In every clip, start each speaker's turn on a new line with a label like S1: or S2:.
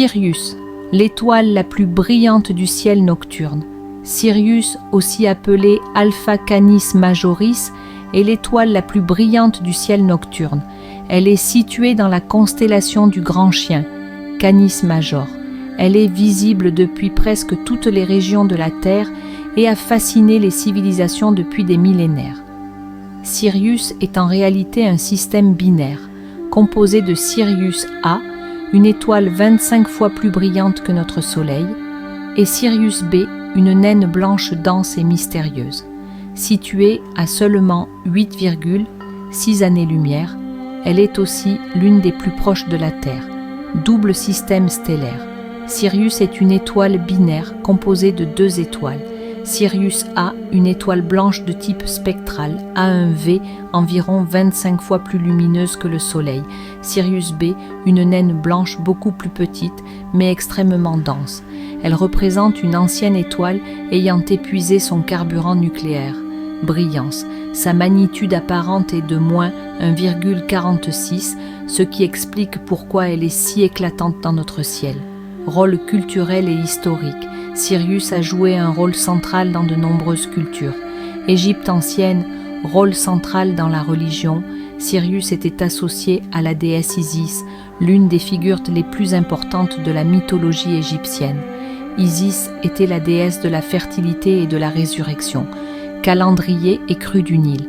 S1: Sirius, l'étoile la plus brillante du ciel nocturne. Sirius, aussi appelé Alpha Canis Majoris, est l'étoile la plus brillante du ciel nocturne. Elle est située dans la constellation du Grand Chien, Canis Major. Elle est visible depuis presque toutes les régions de la Terre et a fasciné les civilisations depuis des millénaires. Sirius est en réalité un système binaire, composé de Sirius A, une étoile 25 fois plus brillante que notre Soleil, et Sirius B, une naine blanche dense et mystérieuse. Située à seulement 8,6 années-lumière, elle est aussi l'une des plus proches de la Terre. Double système stellaire. Sirius est une étoile binaire composée de deux étoiles. Sirius A, une étoile blanche de type spectral, a un V environ 25 fois plus lumineuse que le Soleil. Sirius B, une naine blanche beaucoup plus petite, mais extrêmement dense. Elle représente une ancienne étoile ayant épuisé son carburant nucléaire. Brillance. Sa magnitude apparente est de moins 1,46, ce qui explique pourquoi elle est si éclatante dans notre ciel. Rôle culturel et historique. Sirius a joué un rôle central dans de nombreuses cultures. Égypte ancienne, rôle central dans la religion. Sirius était associé à la déesse Isis, l'une des figures les plus importantes de la mythologie égyptienne. Isis était la déesse de la fertilité et de la résurrection. Calendrier et crue du Nil.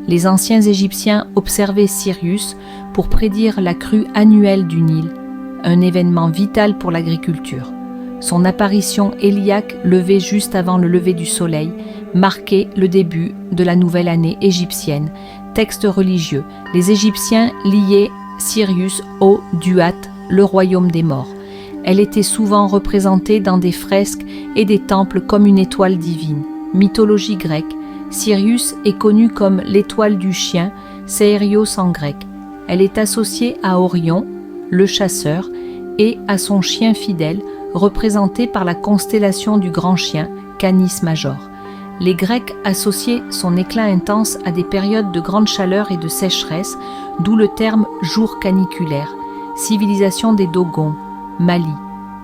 S1: Les anciens Égyptiens observaient Sirius pour prédire la crue annuelle du Nil, un événement vital pour l'agriculture. Son apparition héliaque levée juste avant le lever du soleil marquait le début de la nouvelle année égyptienne. Texte religieux. Les Égyptiens liaient Sirius au Duat, le royaume des morts. Elle était souvent représentée dans des fresques et des temples comme une étoile divine. Mythologie grecque. Sirius est connue comme l'étoile du chien, Sérios en grec. Elle est associée à Orion, le chasseur, et à son chien fidèle, représenté par la constellation du Grand Chien, Canis Major. Les Grecs associaient son éclat intense à des périodes de grande chaleur et de sécheresse, d'où le terme jour caniculaire. Civilisation des Dogons, Mali.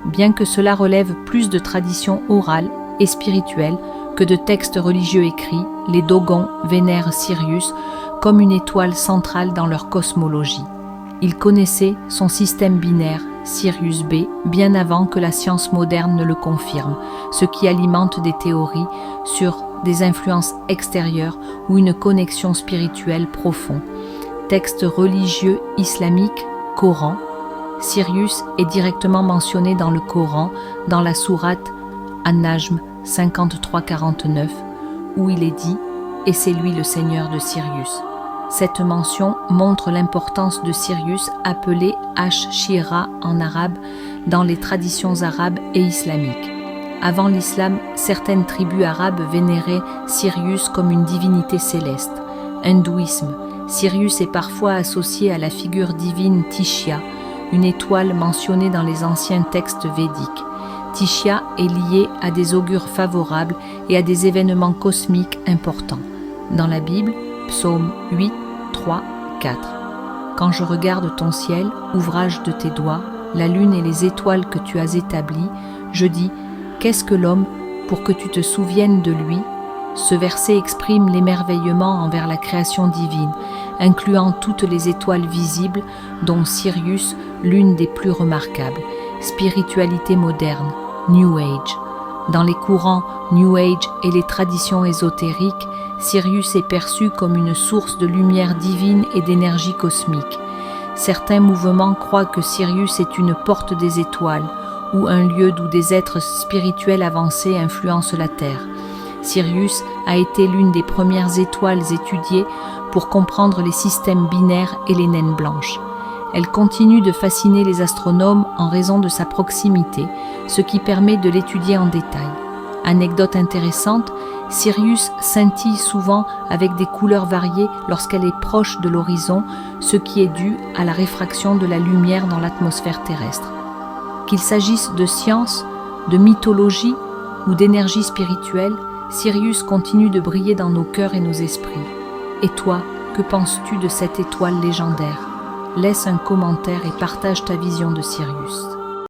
S1: Bien que cela relève plus de traditions orales et spirituelles que de textes religieux écrits, les Dogons vénèrent Sirius comme une étoile centrale dans leur cosmologie. Ils connaissaient son système binaire, Sirius B, bien avant que la science moderne ne le confirme, ce qui alimente des théories sur des influences extérieures ou une connexion spirituelle profonde. Texte religieux islamique, Coran. Sirius est directement mentionné dans le Coran, dans la sourate An-Najm 53-49, où il est dit « Et c'est lui le Seigneur de Sirius ». Cette mention montre l'importance de Sirius, appelé Ash-Shira en arabe, dans les traditions arabes et islamiques. Avant l'islam, certaines tribus arabes vénéraient Sirius comme une divinité céleste. Hindouisme, Sirius est parfois associé à la figure divine Tishya, une étoile mentionnée dans les anciens textes védiques. Tishya est liée à des augures favorables et à des événements cosmiques importants. Dans la Bible, Psaume 8, 3, 4. Quand je regarde ton ciel, ouvrage de tes doigts, la lune et les étoiles que tu as établies, je dis, qu'est-ce que l'homme pour que tu te souviennes de lui? Ce verset exprime l'émerveillement envers la création divine, incluant toutes les étoiles visibles, dont Sirius, l'une des plus remarquables. Spiritualité moderne, New Age. Dans les courants New Age et les traditions ésotériques, Sirius est perçu comme une source de lumière divine et d'énergie cosmique. Certains mouvements croient que Sirius est une porte des étoiles ou un lieu d'où des êtres spirituels avancés influencent la Terre. Sirius a été l'une des premières étoiles étudiées pour comprendre les systèmes binaires et les naines blanches. Elle continue de fasciner les astronomes en raison de sa proximité, ce qui permet de l'étudier en détail. Anecdote intéressante, Sirius scintille souvent avec des couleurs variées lorsqu'elle est proche de l'horizon, ce qui est dû à la réfraction de la lumière dans l'atmosphère terrestre. Qu'il s'agisse de science, de mythologie ou d'énergie spirituelle, Sirius continue de briller dans nos cœurs et nos esprits. Et toi, que penses-tu de cette étoile légendaire? Laisse un commentaire et partage ta vision de Sirius.